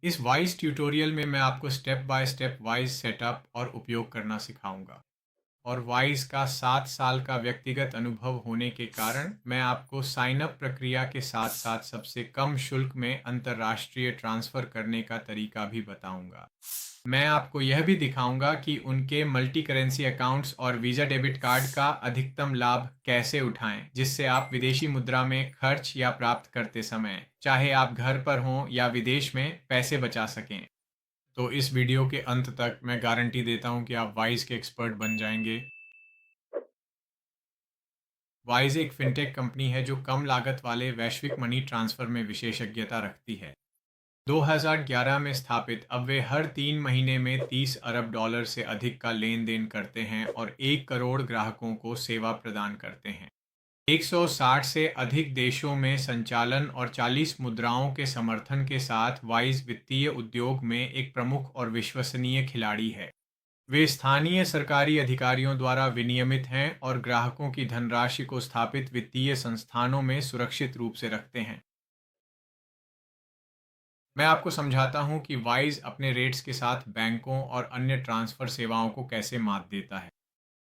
इस wise tutorial में मैं आपको step by step wise setup और उपयोग करना सिखाऊंगा। और वाइज का 7 साल का व्यक्तिगत अनुभव होने के कारण मैं आपको साइन अप प्रक्रिया के साथ साथ सबसे कम शुल्क में अंतर्राष्ट्रीय ट्रांसफ़र करने का तरीका भी बताऊंगा। मैं आपको यह भी दिखाऊंगा कि उनके मल्टी करेंसी अकाउंट्स और वीज़ा डेबिट कार्ड का अधिकतम लाभ कैसे उठाएं, जिससे आप विदेशी मुद्रा में खर्च या प्राप्त करते समय, चाहे आप घर पर हों या विदेश में, पैसे बचा सकें। तो इस वीडियो के अंत तक मैं गारंटी देता हूं कि आप वाइज के एक्सपर्ट बन जाएंगे। वाइज एक फिनटेक कंपनी है जो कम लागत वाले वैश्विक मनी ट्रांसफ़र में विशेषज्ञता रखती है। 2011 में स्थापित, अब वे हर 3 महीने में 30 अरब डॉलर से अधिक का लेन देन करते हैं और 1 करोड़ ग्राहकों को सेवा प्रदान करते हैं। 160 से अधिक देशों में संचालन और 40 मुद्राओं के समर्थन के साथ वाइज वित्तीय उद्योग में एक प्रमुख और विश्वसनीय खिलाड़ी है। वे स्थानीय सरकारी अधिकारियों द्वारा विनियमित हैं और ग्राहकों की धनराशि को स्थापित वित्तीय संस्थानों में सुरक्षित रूप से रखते हैं। मैं आपको समझाता हूं कि वाइज अपने रेट्स के साथ बैंकों और अन्य ट्रांसफ़र सेवाओं को कैसे मात देता है।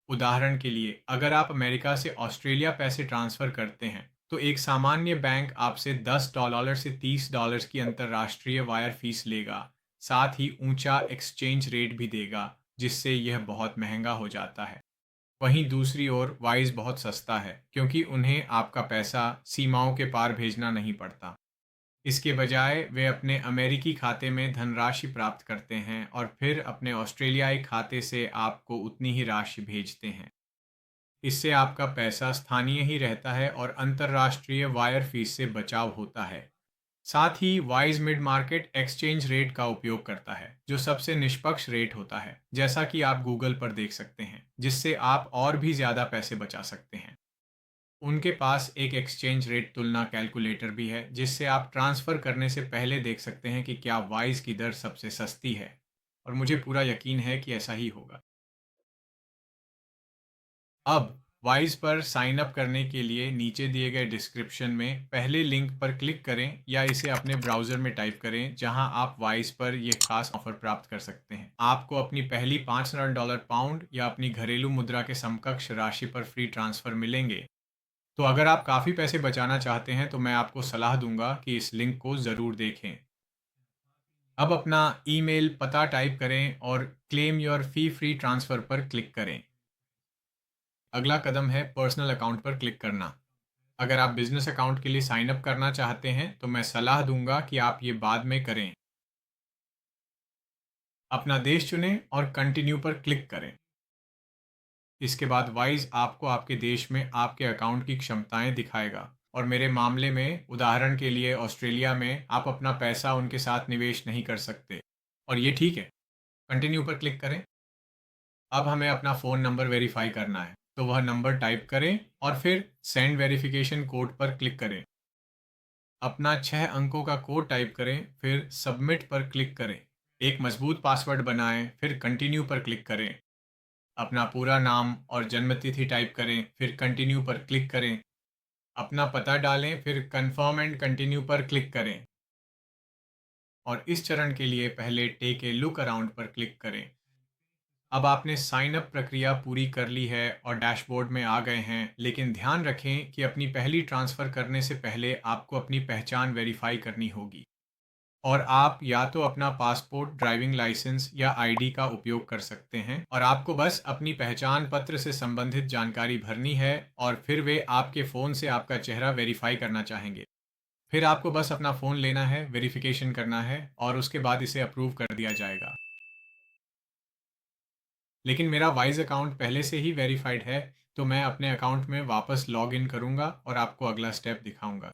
उदाहरण के लिए, अगर आप अमेरिका से ऑस्ट्रेलिया पैसे ट्रांसफ़र करते हैं, तो एक सामान्य बैंक आपसे $10 से $30 की अंतर्राष्ट्रीय वायर फीस लेगा। साथ ही ऊंचा एक्सचेंज रेट भी देगा, जिससे यह बहुत महंगा हो जाता है। वहीं दूसरी ओर वाइज बहुत सस्ता है, क्योंकि उन्हें आपका पैसा सीमाओं के पार भेजना नहीं पड़ता। इसके बजाय वे अपने अमेरिकी खाते में धनराशि प्राप्त करते हैं और फिर अपने ऑस्ट्रेलियाई खाते से आपको उतनी ही राशि भेजते हैं। इससे आपका पैसा स्थानीय ही रहता है और अंतर्राष्ट्रीय वायर फीस से बचाव होता है। साथ ही Wise mid market exchange rate का उपयोग करता है, जो सबसे निष्पक्ष रेट होता है, जैसा कि आप गूगल पर देख सकते हैं, जिससे आप और भी ज़्यादा पैसे बचा सकते हैं। उनके पास एक एक्सचेंज रेट तुलना कैलकुलेटर भी है, जिससे आप ट्रांसफ़र करने से पहले देख सकते हैं कि क्या वाइज की दर सबसे सस्ती है। और मुझे पूरा यकीन है कि ऐसा ही होगा। अब वाइज पर साइन अप करने के लिए नीचे दिए गए डिस्क्रिप्शन में पहले लिंक पर क्लिक करें या इसे अपने ब्राउज़र में टाइप करें, जहां आप वाइज पर यह खास ऑफर प्राप्त कर सकते हैं। आपको अपनी पहली $500 पाउंड या अपनी घरेलू मुद्रा के समकक्ष राशि पर फ्री ट्रांसफ़र मिलेंगे। तो अगर आप काफ़ी पैसे बचाना चाहते हैं, तो मैं आपको सलाह दूंगा कि इस लिंक को ज़रूर देखें। अब अपना ईमेल पता टाइप करें और claim your fee free transfer पर क्लिक करें। अगला कदम है पर्सनल अकाउंट पर क्लिक करना। अगर आप बिजनेस अकाउंट के लिए साइन अप करना चाहते हैं, तो मैं सलाह दूंगा कि आप ये बाद में करें। अपना देश चुनें और कंटिन्यू पर क्लिक करें। इसके बाद वाइज आपको आपके देश में आपके अकाउंट की क्षमताएं दिखाएगा, और मेरे मामले में, उदाहरण के लिए ऑस्ट्रेलिया में, आप अपना पैसा उनके साथ निवेश नहीं कर सकते, और ये ठीक है। कंटिन्यू पर क्लिक करें। अब हमें अपना फ़ोन नंबर वेरीफाई करना है, तो वह नंबर टाइप करें और फिर सेंड वेरिफिकेशन कोड पर क्लिक करें। अपना 6 अंकों का कोड टाइप करें, फिर सबमिट पर क्लिक करें। एक मजबूत पासवर्ड बनाएं, फिर कंटिन्यू पर क्लिक करें। अपना पूरा नाम और जन्म तिथि टाइप करें, फिर कंटिन्यू पर क्लिक करें। अपना पता डालें, फिर कंफर्म एंड कंटिन्यू पर क्लिक करें। और इस चरण के लिए पहले टेक ए लुक अराउंड पर क्लिक करें। अब आपने साइन अप प्रक्रिया पूरी कर ली है और डैशबोर्ड में आ गए हैं, लेकिन ध्यान रखें कि अपनी पहली ट्रांसफ़र करने से पहले आपको अपनी पहचान वेरीफाई करनी होगी। और आप या तो अपना पासपोर्ट, ड्राइविंग लाइसेंस या आईडी का उपयोग कर सकते हैं, और आपको बस अपनी पहचान पत्र से संबंधित जानकारी भरनी है, और फिर वे आपके फ़ोन से आपका चेहरा वेरीफाई करना चाहेंगे। फिर आपको बस अपना फ़ोन लेना है, वेरिफिकेशन करना है, और उसके बाद इसे अप्रूव कर दिया जाएगा। लेकिन मेरा वाइज अकाउंट पहले से ही वेरीफाइड है, तो मैं अपने अकाउंट में वापस लॉग इन करूँगा और आपको अगला स्टेप दिखाऊँगा।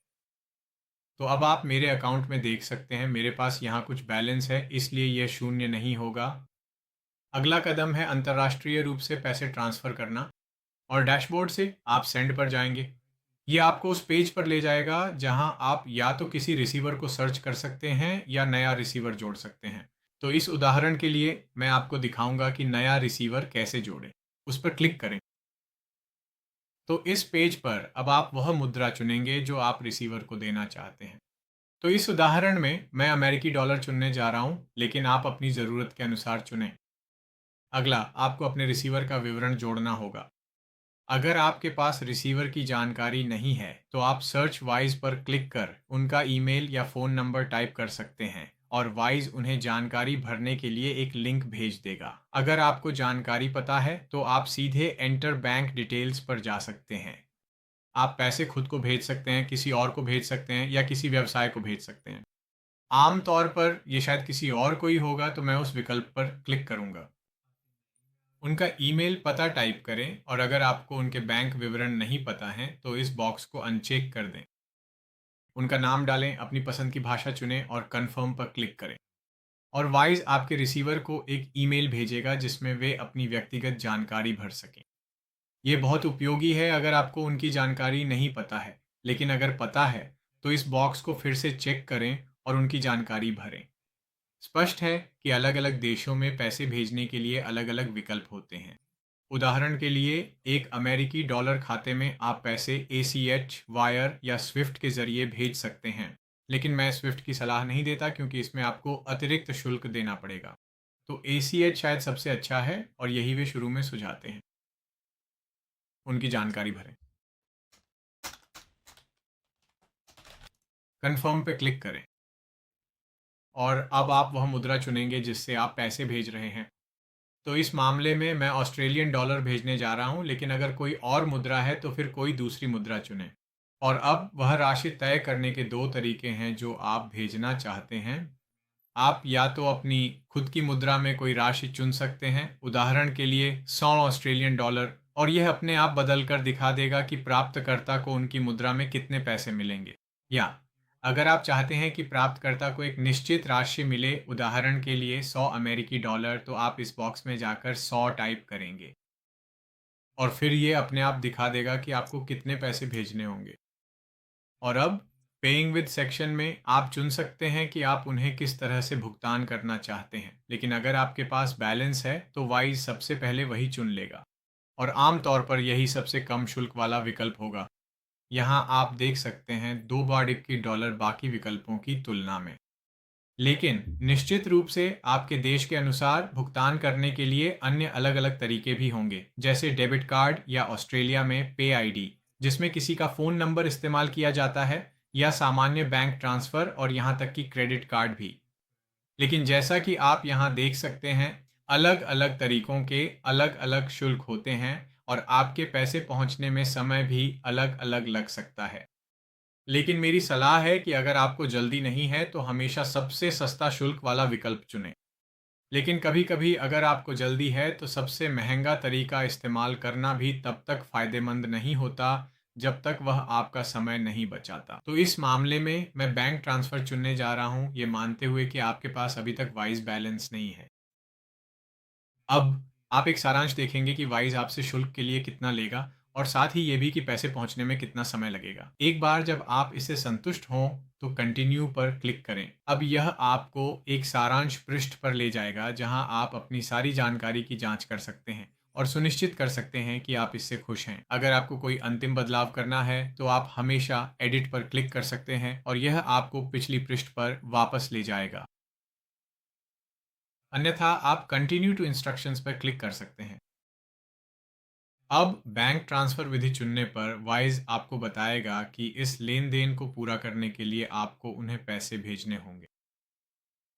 तो अब आप मेरे अकाउंट में देख सकते हैं, मेरे पास यहाँ कुछ बैलेंस है, इसलिए यह शून्य नहीं होगा। अगला कदम है अंतर्राष्ट्रीय रूप से पैसे ट्रांसफ़र करना, और डैशबोर्ड से आप सेंड पर जाएंगे। ये आपको उस पेज पर ले जाएगा जहां आप या तो किसी रिसीवर को सर्च कर सकते हैं या नया रिसीवर जोड़ सकते हैं। तो इस उदाहरण के लिए मैं आपको दिखाऊंगा कि नया रिसीवर कैसे जोड़ें। उस पर क्लिक करें। तो इस पेज पर अब आप वह मुद्रा चुनेंगे जो आप रिसीवर को देना चाहते हैं। तो इस उदाहरण में मैं अमेरिकी डॉलर चुनने जा रहा हूँ, लेकिन आप अपनी ज़रूरत के अनुसार चुनें। अगला, आपको अपने रिसीवर का विवरण जोड़ना होगा। अगर आपके पास रिसीवर की जानकारी नहीं है, तो आप सर्च वाइज पर क्लिक कर उनका ईमेल या फ़ोन नंबर टाइप कर सकते हैं और वाइज उन्हें जानकारी भरने के लिए एक लिंक भेज देगा। अगर आपको जानकारी पता है, तो आप सीधे एंटर बैंक डिटेल्स पर जा सकते हैं। आप पैसे खुद को भेज सकते हैं, किसी और को भेज सकते हैं या किसी व्यवसाय को भेज सकते हैं। आम तौर पर ये शायद किसी और को ही होगा, तो मैं उस विकल्प पर क्लिक करूंगा। उनका ईमेल पता टाइप करें और अगर आपको उनके बैंक विवरण नहीं पता हैं, तो इस बॉक्स को अनचेक कर दें। उनका नाम डालें, अपनी पसंद की भाषा चुनें और कन्फर्म पर क्लिक करें। और वाइज आपके रिसीवर को एक ईमेल भेजेगा जिसमें वे अपनी व्यक्तिगत जानकारी भर सकें। ये बहुत उपयोगी है अगर आपको उनकी जानकारी नहीं पता है, लेकिन अगर पता है, तो इस बॉक्स को फिर से चेक करें और उनकी जानकारी भरें। स्पष्ट है कि अलग-अलग देशों में पैसे भेजने के लिए अलग-अलग विकल्प होते हैं। उदाहरण के लिए, एक अमेरिकी डॉलर खाते में आप पैसे ACH, वायर या स्विफ्ट के ज़रिए भेज सकते हैं, लेकिन मैं स्विफ्ट की सलाह नहीं देता क्योंकि इसमें आपको अतिरिक्त शुल्क देना पड़ेगा। तो ACH शायद सबसे अच्छा है और यही वे शुरू में सुझाते हैं। उनकी जानकारी भरें। कन्फर्म पे क्लिक करें और अब आप वह मुद्रा चुनेंगे जिससे आप पैसे भेज रहे हैं। तो इस मामले में मैं ऑस्ट्रेलियन डॉलर भेजने जा रहा हूँ, लेकिन अगर कोई और मुद्रा है तो फिर कोई दूसरी मुद्रा चुनें। और अब वह राशि तय करने के दो तरीके हैं जो आप भेजना चाहते हैं। आप या तो अपनी खुद की मुद्रा में कोई राशि चुन सकते हैं, उदाहरण के लिए 100 ऑस्ट्रेलियन डॉलर, और यह अपने आप बदल कर दिखा देगा कि प्राप्तकर्ता को उनकी मुद्रा में कितने पैसे मिलेंगे। या अगर आप चाहते हैं कि प्राप्तकर्ता को एक निश्चित राशि मिले, उदाहरण के लिए 100 अमेरिकी डॉलर, तो आप इस बॉक्स में जाकर 100 टाइप करेंगे और फिर ये अपने आप दिखा देगा कि आपको कितने पैसे भेजने होंगे। और अब पेइंग विद सेक्शन में आप चुन सकते हैं कि आप उन्हें किस तरह से भुगतान करना चाहते हैं, लेकिन अगर आपके पास बैलेंस है तो वाइज सबसे पहले वही चुन लेगा और आमतौर पर यही सबसे कम शुल्क वाला विकल्प होगा। यहाँ आप देख सकते हैं 2 डॉलर बाकी विकल्पों की तुलना में। लेकिन निश्चित रूप से आपके देश के अनुसार भुगतान करने के लिए अन्य अलग-अलग तरीके भी होंगे, जैसे डेबिट कार्ड या ऑस्ट्रेलिया में पे आईडी, जिसमें किसी का फ़ोन नंबर इस्तेमाल किया जाता है, या सामान्य बैंक ट्रांसफ़र और यहाँ तक कि क्रेडिट कार्ड भी। लेकिन जैसा कि आप यहाँ देख सकते हैं, अलग-अलग तरीकों के अलग-अलग शुल्क होते हैं और आपके पैसे पहुँचने में समय भी अलग-अलग लग सकता है। लेकिन मेरी सलाह है कि अगर आपको जल्दी नहीं है तो हमेशा सबसे सस्ता शुल्क वाला विकल्प चुनें। लेकिन कभी-कभी अगर आपको जल्दी है तो सबसे महंगा तरीका इस्तेमाल करना भी तब तक फ़ायदेमंद नहीं होता जब तक वह आपका समय नहीं बचाता। तो इस मामले में मैं बैंक ट्रांसफ़र चुनने जा रहा हूँ, ये मानते हुए कि आपके पास अभी तक वाइज़ बैलेंस नहीं है। अब आप एक सारांश देखेंगे कि वाइज आपसे शुल्क के लिए कितना लेगा और साथ ही ये भी कि पैसे पहुंचने में कितना समय लगेगा। एक बार जब आप इससे संतुष्ट हों, तो कंटिन्यू पर क्लिक करें। अब यह आपको एक सारांश पृष्ठ पर ले जाएगा जहां आप अपनी सारी जानकारी की जांच कर सकते हैं और सुनिश्चित कर सकते हैं कि आप इससे खुश हैं। अगर आपको कोई अंतिम बदलाव करना है तो आप हमेशा एडिट पर क्लिक कर सकते हैं और यह आपको पिछली पृष्ठ पर वापस ले जाएगा। अन्यथा आप कंटिन्यू टू इंस्ट्रक्शंस पर क्लिक कर सकते हैं। अब बैंक ट्रांसफ़र विधि चुनने पर वाइज आपको बताएगा कि इस लेन-देन को पूरा करने के लिए आपको उन्हें पैसे भेजने होंगे।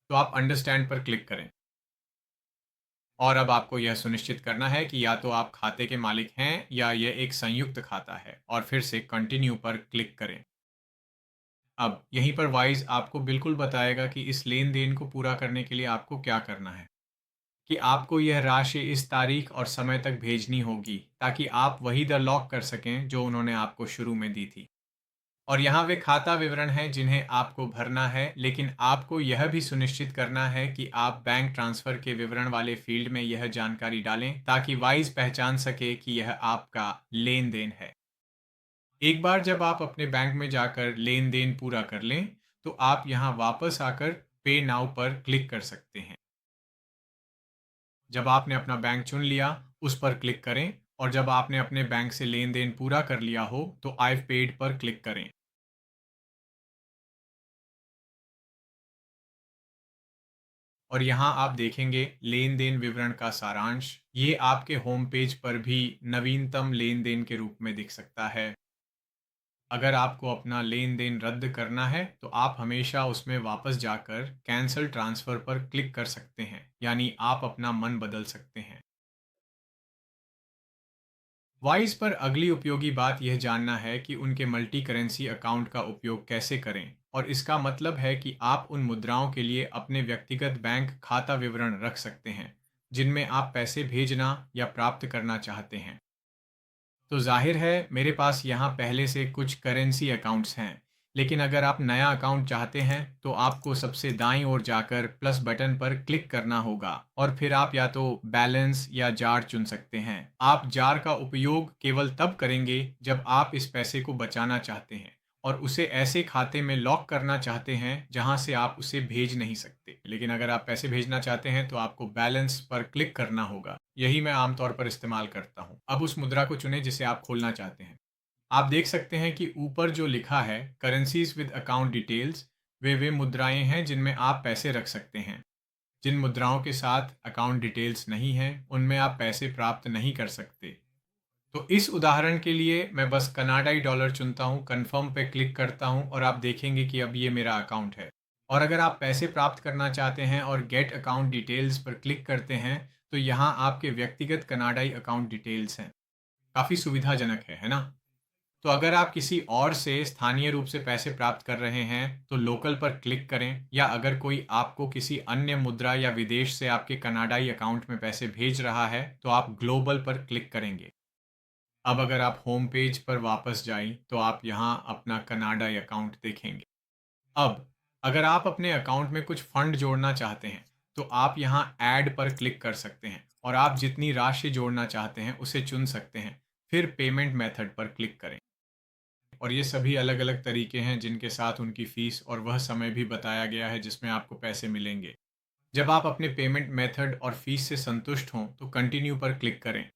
तो आप अंडरस्टैंड पर क्लिक करें और अब आपको यह सुनिश्चित करना है कि या तो आप खाते के मालिक हैं या यह एक संयुक्त खाता है और फिर से कंटिन्यू पर क्लिक करें। अब यहीं पर वाइज आपको बिल्कुल बताएगा कि इस लेन-देन को पूरा करने के लिए आपको क्या करना है। कि आपको यह राशि इस तारीख और समय तक भेजनी होगी ताकि आप वही दर लॉक कर सकें जो उन्होंने आपको शुरू में दी थी। और यहाँ वे खाता विवरण हैं जिन्हें आपको भरना है, लेकिन आपको यह भी सुनिश्चित करना है कि आप बैंक ट्रांसफ़र के विवरण वाले फील्ड में यह जानकारी डालें ताकि वाइज पहचान सके कि यह आपका लेन देन है। एक बार जब आप अपने बैंक में जाकर लेन देन पूरा कर लें, तो आप यहाँ वापस आकर पे नाउ पर क्लिक कर सकते हैं। जब आपने अपना बैंक चुन लिया, उस पर क्लिक करें और जब आपने अपने बैंक से लेन-देन पूरा कर लिया हो, तो आई पेड पर क्लिक करें। और यहाँ आप देखेंगे लेन देन विवरण का सारांश। ये आपके होम पेज पर भी नवीनतम लेन देन के रूप में दिख सकता है। अगर आपको अपना लेन देन रद्द करना है तो आप हमेशा उसमें वापस जाकर कैंसल ट्रांसफ़र पर क्लिक कर सकते हैं, यानी आप अपना मन बदल सकते हैं। वाइज पर अगली उपयोगी बात यह जानना है कि उनके मल्टी करेंसी अकाउंट का उपयोग कैसे करें, और इसका मतलब है कि आप उन मुद्राओं के लिए अपने व्यक्तिगत बैंक खाता विवरण रख सकते हैं जिनमें आप पैसे भेजना या प्राप्त करना चाहते हैं। तो ज़ाहिर है मेरे पास यहाँ पहले से कुछ करेंसी अकाउंट्स हैं, लेकिन अगर आप नया अकाउंट चाहते हैं तो आपको सबसे दाईं ओर जाकर प्लस बटन पर क्लिक करना होगा और फिर आप या तो बैलेंस या जार चुन सकते हैं। आप जार का उपयोग केवल तब करेंगे जब आप इस पैसे को बचाना चाहते हैं और उसे ऐसे खाते में लॉक करना चाहते हैं जहां से आप उसे भेज नहीं सकते। लेकिन अगर आप पैसे भेजना चाहते हैं तो आपको बैलेंस पर क्लिक करना होगा। यही मैं आमतौर पर इस्तेमाल करता हूँ। अब उस मुद्रा को चुनें जिसे आप खोलना चाहते हैं। आप देख सकते हैं कि ऊपर जो लिखा है करेंसीज विद अकाउंट डिटेल्स, वे मुद्राएं हैं जिनमें आप पैसे रख सकते हैं। जिन मुद्राओं के साथ अकाउंट डिटेल्स नहीं हैं उनमें आप पैसे प्राप्त नहीं कर सकते। तो इस उदाहरण के लिए मैं बस कनाडाई डॉलर चुनता हूँ, कन्फर्म पे क्लिक करता हूँ और आप देखेंगे कि अब ये मेरा अकाउंट है। और अगर आप पैसे प्राप्त करना चाहते हैं और गेट अकाउंट डिटेल्स पर क्लिक करते हैं तो यहाँ आपके व्यक्तिगत कनाडाई अकाउंट डिटेल्स हैं। काफ़ी सुविधाजनक है ना? तो अगर आप किसी और से स्थानीय रूप से पैसे प्राप्त कर रहे हैं तो लोकल पर क्लिक करें, या अगर कोई आपको किसी अन्य मुद्रा या विदेश से आपके कनाडाई अकाउंट में पैसे भेज रहा है तो आप ग्लोबल पर क्लिक करेंगे। अब अगर आप होम पेज पर वापस जाएं तो आप यहाँ अपना कनाडा अकाउंट देखेंगे। अब अगर आप अपने अकाउंट में कुछ फंड जोड़ना चाहते हैं तो आप यहाँ ऐड पर क्लिक कर सकते हैं और आप जितनी राशि जोड़ना चाहते हैं उसे चुन सकते हैं। फिर पेमेंट मेथड पर क्लिक करें और ये सभी अलग अलग तरीके हैं जिनके साथ उनकी फ़ीस और वह समय भी बताया गया है जिसमें आपको पैसे मिलेंगे। जब आप अपने पेमेंट मेथड और फीस से संतुष्ट हों तो कंटिन्यू पर क्लिक करें।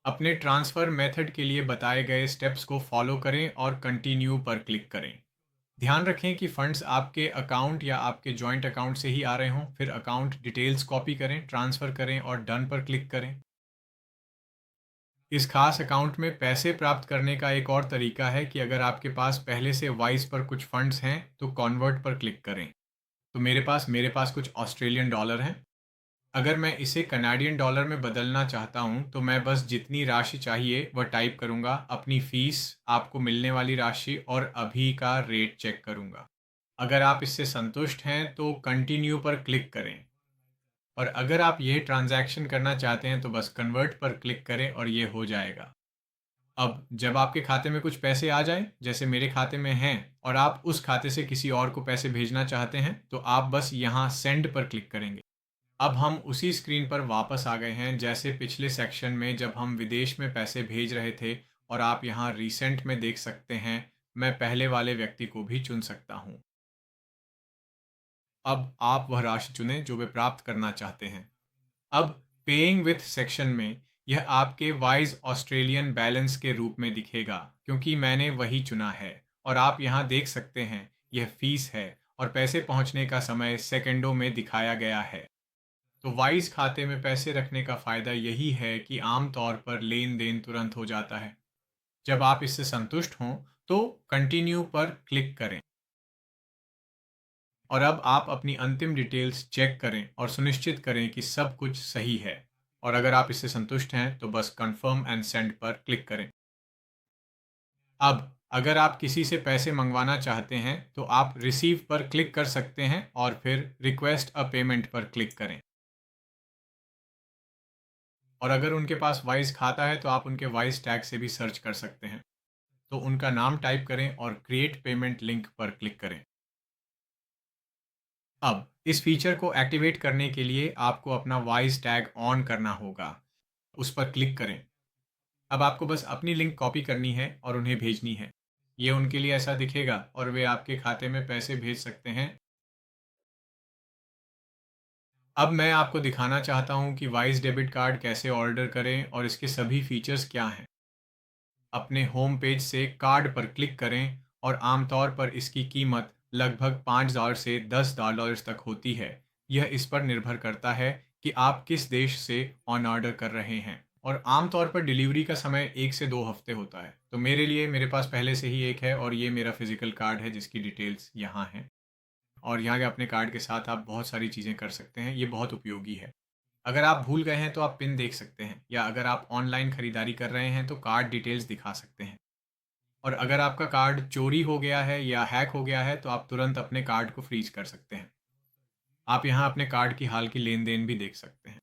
अपने ट्रांसफ़र मेथड के लिए बताए गए स्टेप्स को फॉलो करें और कंटिन्यू पर क्लिक करें। ध्यान रखें कि फंड्स आपके अकाउंट या आपके जॉइंट अकाउंट से ही आ रहे हों। फिर अकाउंट डिटेल्स कॉपी करें, ट्रांसफ़र करें और डन पर क्लिक करें। इस खास अकाउंट में पैसे प्राप्त करने का एक और तरीका है कि अगर आपके पास पहले से वाइस पर कुछ फंड्स हैं तो कन्वर्ट पर क्लिक करें। तो मेरे पास कुछ ऑस्ट्रेलियन डॉलर हैं। अगर मैं इसे कनाडियन डॉलर में बदलना चाहता हूँ तो मैं बस जितनी राशि चाहिए वह टाइप करूँगा, अपनी फ़ीस, आपको मिलने वाली राशि और अभी का रेट चेक करूँगा। अगर आप इससे संतुष्ट हैं तो कंटिन्यू पर क्लिक करें, और अगर आप ये ट्रांजैक्शन करना चाहते हैं तो बस कन्वर्ट पर क्लिक करें और ये हो जाएगा। अब जब आपके खाते में कुछ पैसे आ जाएं, जैसे मेरे खाते में हैं, और आप उस खाते से किसी और को पैसे भेजना चाहते हैं तो आप बस यहाँ सेंड पर क्लिक करेंगे। अब हम उसी स्क्रीन पर वापस आ गए हैं जैसे पिछले सेक्शन में जब हम विदेश में पैसे भेज रहे थे, और आप यहाँ रिसेंट में देख सकते हैं मैं पहले वाले व्यक्ति को भी चुन सकता हूँ। अब आप वह राशि चुनें जो वे प्राप्त करना चाहते हैं। अब पेइंग विथ सेक्शन में यह आपके वाइज ऑस्ट्रेलियन बैलेंस के रूप में दिखेगा क्योंकि मैंने वही चुना है, और आप यहाँ देख सकते हैं यह फीस है और पैसे पहुँचने का समय सेकंडों में दिखाया गया है। तो वाइज खाते में पैसे रखने का फ़ायदा यही है कि आमतौर पर लेन देन तुरंत हो जाता है। जब आप इससे संतुष्ट हों तो कंटिन्यू पर क्लिक करें, और अब आप अपनी अंतिम डिटेल्स चेक करें और सुनिश्चित करें कि सब कुछ सही है। और अगर आप इससे संतुष्ट हैं तो बस कंफर्म एंड सेंड पर क्लिक करें। अब अगर आप किसी से पैसे मंगवाना चाहते हैं तो आप रिसीव पर क्लिक कर सकते हैं और फिर रिक्वेस्ट अ पेमेंट पर क्लिक करें। और अगर उनके पास वाइज खाता है तो आप उनके वाइज टैग से भी सर्च कर सकते हैं। तो उनका नाम टाइप करें और क्रिएट पेमेंट लिंक पर क्लिक करें। अब इस फीचर को एक्टिवेट करने के लिए आपको अपना वाइज टैग ऑन करना होगा। उस पर क्लिक करें। अब आपको बस अपनी लिंक कॉपी करनी है और उन्हें भेजनी है। ये उनके लिए ऐसा दिखेगा और वे आपके खाते में पैसे भेज सकते हैं। अब मैं आपको दिखाना चाहता हूँ कि वाइज डेबिट कार्ड कैसे ऑर्डर करें और इसके सभी फीचर्स क्या हैं। अपने होम पेज से कार्ड पर क्लिक करें और आमतौर पर इसकी कीमत लगभग $5 से $10 तक होती है। यह इस पर निर्भर करता है कि आप किस देश से ऑन ऑर्डर कर रहे हैं, और आमतौर पर डिलीवरी का समय 1 से 2 हफ्ते होता है। तो मेरे लिए मेरे पास पहले से ही एक है, और ये मेरा फिजिकल कार्ड है जिसकी डिटेल्स यहाँ हैं। और यहाँ के अपने कार्ड के साथ आप बहुत सारी चीज़ें कर सकते हैं, ये बहुत उपयोगी है। अगर आप भूल गए हैं तो आप पिन देख सकते हैं, या अगर आप ऑनलाइन खरीदारी कर रहे हैं तो कार्ड डिटेल्स दिखा सकते हैं। और अगर आपका कार्ड चोरी हो गया है या हैक हो गया है तो आप तुरंत अपने कार्ड को फ्रीज कर सकते हैं। आप यहाँ अपने कार्ड की हाल की लेन देन भी देख सकते हैं।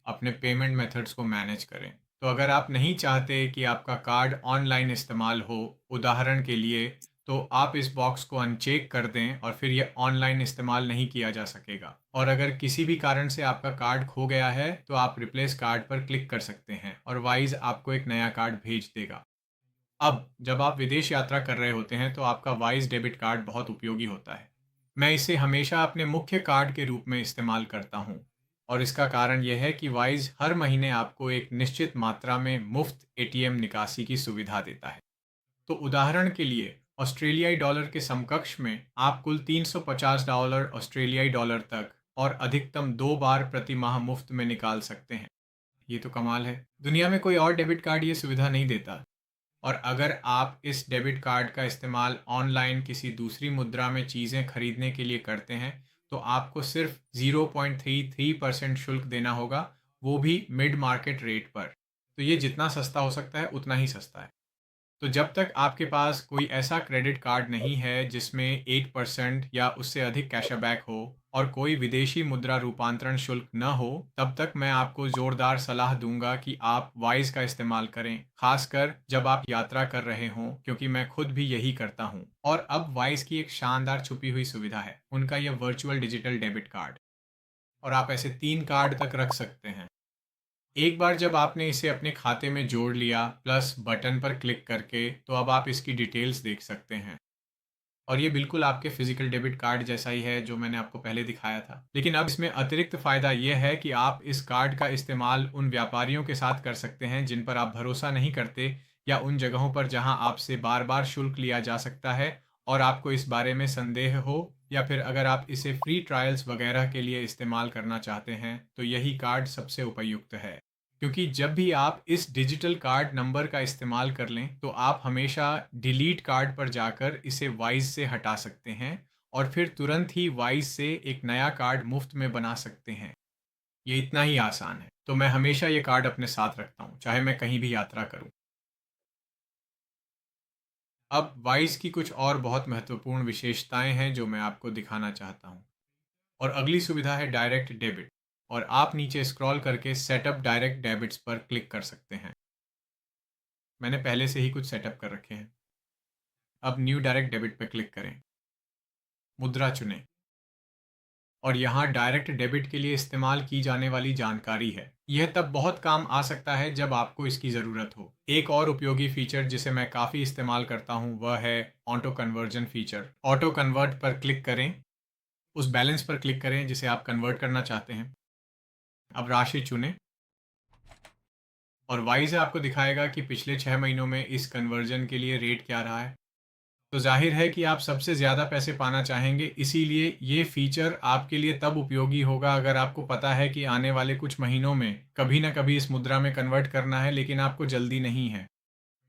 अपने पेमेंट मेथड्स को मैनेज करें। तो अगर आप नहीं चाहते कि आपका कार्ड ऑनलाइन इस्तेमाल हो, उदाहरण के लिए, तो आप इस बॉक्स को अनचेक कर दें और फिर यह ऑनलाइन इस्तेमाल नहीं किया जा सकेगा। और अगर किसी भी कारण से आपका कार्ड खो गया है तो आप रिप्लेस कार्ड पर क्लिक कर सकते हैं और वाइज आपको एक नया कार्ड भेज देगा। अब जब आप विदेश यात्रा कर रहे होते हैं तो आपका वाइज डेबिट कार्ड बहुत उपयोगी होता है। मैं इसे हमेशा अपने मुख्य कार्ड के रूप में इस्तेमाल करता हूँ, और इसका कारण यह है कि वाइज हर महीने आपको एक निश्चित मात्रा में मुफ्त एटीएम निकासी की सुविधा देता है। तो उदाहरण के लिए, ऑस्ट्रेलियाई डॉलर के समकक्ष में आप कुल $350 ऑस्ट्रेलियाई डॉलर तक और अधिकतम 2 बार प्रति माह मुफ्त में निकाल सकते हैं। ये तो कमाल है। दुनिया में कोई और डेबिट कार्ड ये सुविधा नहीं देता। और अगर आप इस डेबिट कार्ड का इस्तेमाल ऑनलाइन किसी दूसरी मुद्रा में चीज़ें खरीदने के लिए करते हैं तो आपको सिर्फ 0.33% शुल्क देना होगा, वो भी मिड मार्केट रेट पर। तो ये जितना सस्ता हो सकता है उतना ही सस्ता है। तो जब तक आपके पास कोई ऐसा क्रेडिट कार्ड नहीं है जिसमें 8% या उससे अधिक कैशबैक हो और कोई विदेशी मुद्रा रूपांतरण शुल्क न हो, तब तक मैं आपको ज़ोरदार सलाह दूंगा कि आप वाइज का इस्तेमाल करें, खासकर जब आप यात्रा कर रहे हों, क्योंकि मैं खुद भी यही करता हूं। और अब वाइज की एक शानदार छुपी हुई सुविधा है, उनका यह वर्चुअल डिजिटल डेबिट कार्ड। और आप ऐसे 3 कार्ड तक रख सकते हैं। एक बार जब आपने इसे अपने खाते में जोड़ लिया प्लस बटन पर क्लिक करके, तो अब आप इसकी डिटेल्स देख सकते हैं। और ये बिल्कुल आपके फिजिकल डेबिट कार्ड जैसा ही है जो मैंने आपको पहले दिखाया था, लेकिन अब इसमें अतिरिक्त फ़ायदा यह है कि आप इस कार्ड का इस्तेमाल उन व्यापारियों के साथ कर सकते हैं जिन पर आप भरोसा नहीं करते, या उन जगहों पर जहां आपसे बार बार शुल्क लिया जा सकता है और आपको इस बारे में संदेह हो, या फिर अगर आप इसे फ्री ट्रायल्स वगैरह के लिए इस्तेमाल करना चाहते हैं तो यही कार्ड सबसे उपयुक्त है। क्योंकि जब भी आप इस डिजिटल कार्ड नंबर का इस्तेमाल कर लें तो आप हमेशा डिलीट कार्ड पर जाकर इसे वाइज से हटा सकते हैं और फिर तुरंत ही वाइज से एक नया कार्ड मुफ्त में बना सकते हैं। ये इतना ही आसान है। तो मैं हमेशा ये कार्ड अपने साथ रखता हूँ, चाहे मैं कहीं भी यात्रा करूँ। अब वाइज की कुछ और बहुत महत्वपूर्ण विशेषताएं हैं जो मैं आपको दिखाना चाहता हूँ। और अगली सुविधा है डायरेक्ट डेबिट, और आप नीचे स्क्रॉल करके सेटअप डायरेक्ट डेबिट्स पर क्लिक कर सकते हैं। मैंने पहले से ही कुछ सेटअप कर रखे हैं। अब न्यू डायरेक्ट डेबिट पर क्लिक करें, मुद्रा चुनें, और यहाँ डायरेक्ट डेबिट के लिए इस्तेमाल की जाने वाली जानकारी है। यह तब बहुत काम आ सकता है जब आपको इसकी ज़रूरत हो। एक और उपयोगी फीचर जिसे मैं काफ़ी इस्तेमाल करता हूँ वह है auto conversion feature. Auto convert पर क्लिक करें, उस बैलेंस पर क्लिक करें जिसे आप कन्वर्ट करना चाहते हैं। अब राशि चुनें, और वाइज आपको दिखाएगा कि पिछले 6 महीनों में इस कन्वर्जन के लिए रेट क्या रहा है। तो जाहिर है कि आप सबसे ज़्यादा पैसे पाना चाहेंगे, इसीलिए ये फीचर आपके लिए तब उपयोगी होगा अगर आपको पता है कि आने वाले कुछ महीनों में कभी ना कभी इस मुद्रा में कन्वर्ट करना है, लेकिन आपको जल्दी नहीं है।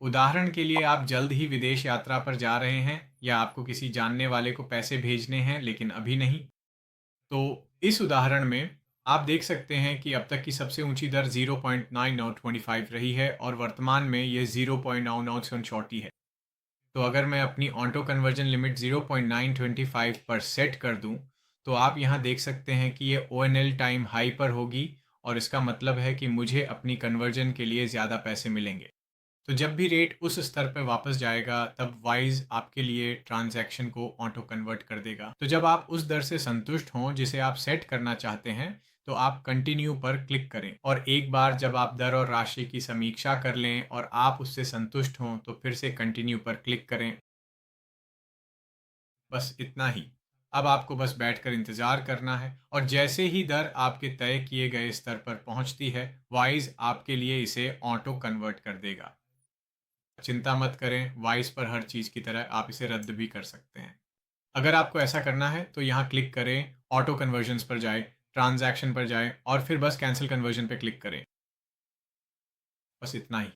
उदाहरण के लिए, आप जल्द ही विदेश यात्रा पर जा रहे हैं, या आपको किसी जानने वाले को पैसे भेजने हैं लेकिन अभी नहीं। तो इस उदाहरण में आप देख सकते हैं कि अब तक की सबसे ऊंची दर 0.9925 रही है और वर्तमान में ये 0.9964 है। तो अगर मैं अपनी ऑटो कन्वर्जन लिमिट 0.925 पर सेट कर दूं, तो आप यहां देख सकते हैं कि ये ONL टाइम हाई पर होगी, और इसका मतलब है कि मुझे अपनी कन्वर्जन के लिए ज़्यादा पैसे मिलेंगे। तो जब भी रेट उस स्तर पर वापस जाएगा तब वाइज आपके लिए ट्रांजैक्शन को ऑटो कन्वर्ट कर देगा। तो जब आप उस दर से संतुष्ट हों जिसे आप सेट करना चाहते हैं, तो आप कंटिन्यू पर क्लिक करें, और एक बार जब आप दर और राशि की समीक्षा कर लें और आप उससे संतुष्ट हों तो फिर से कंटिन्यू पर क्लिक करें। बस इतना ही। अब आपको बस बैठकर इंतज़ार करना है, और जैसे ही दर आपके तय किए गए स्तर पर पहुंचती है, वाइज आपके लिए इसे ऑटो कन्वर्ट कर देगा। चिंता मत करें, वाइस पर हर चीज़ की तरह आप इसे रद्द भी कर सकते हैं। अगर आपको ऐसा करना है तो यहाँ क्लिक करें, ऑटो कन्वर्जन्स पर जाए, ट्रांजैक्शन पर जाए और फिर बस कैंसिल कन्वर्जन पे क्लिक करें। बस इतना ही।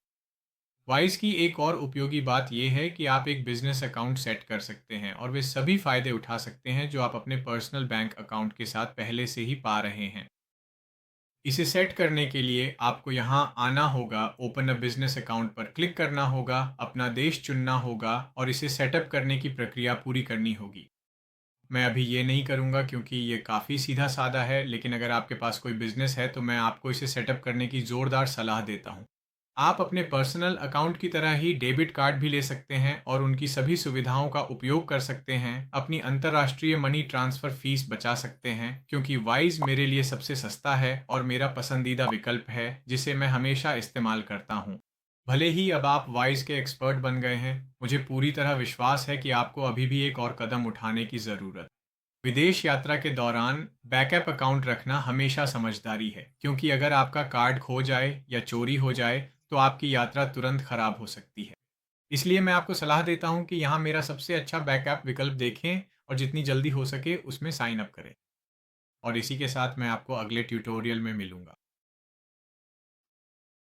वाइज की एक और उपयोगी बात यह है कि आप एक बिजनेस अकाउंट सेट कर सकते हैं और वे सभी फायदे उठा सकते हैं जो आप अपने पर्सनल बैंक अकाउंट के साथ पहले से ही पा रहे हैं। इसे सेट करने के लिए आपको यहाँ आना होगा, ओपन अ बिजनेस अकाउंट पर क्लिक करना होगा, अपना देश चुनना होगा और इसे सेटअप करने की प्रक्रिया पूरी करनी होगी। मैं अभी ये नहीं करूँगा क्योंकि ये काफ़ी सीधा साधा है, लेकिन अगर आपके पास कोई बिजनेस है तो मैं आपको इसे सेटअप करने की ज़ोरदार सलाह देता हूँ। आप अपने पर्सनल अकाउंट की तरह ही डेबिट कार्ड भी ले सकते हैं और उनकी सभी सुविधाओं का उपयोग कर सकते हैं। अपनी अंतर्राष्ट्रीय मनी ट्रांसफ़र फीस बचा सकते हैं क्योंकि वाइज मेरे लिए सबसे सस्ता है और मेरा पसंदीदा विकल्प है जिसे मैं हमेशा इस्तेमाल करता हूँ। भले ही अब आप वाइज के एक्सपर्ट बन गए हैं, मुझे पूरी तरह विश्वास है कि आपको अभी भी एक और कदम उठाने की ज़रूरत। विदेश यात्रा के दौरान बैकअप अकाउंट रखना हमेशा समझदारी है क्योंकि अगर आपका कार्ड खो जाए या चोरी हो जाए तो आपकी यात्रा तुरंत खराब हो सकती है। इसलिए मैं आपको सलाह देता हूँ कि यहाँ मेरा सबसे अच्छा बैकअप विकल्प देखें और जितनी जल्दी हो सके उसमें साइन अप करें। और इसी के साथ मैं आपको अगले ट्यूटोरियल में मिलूँगा।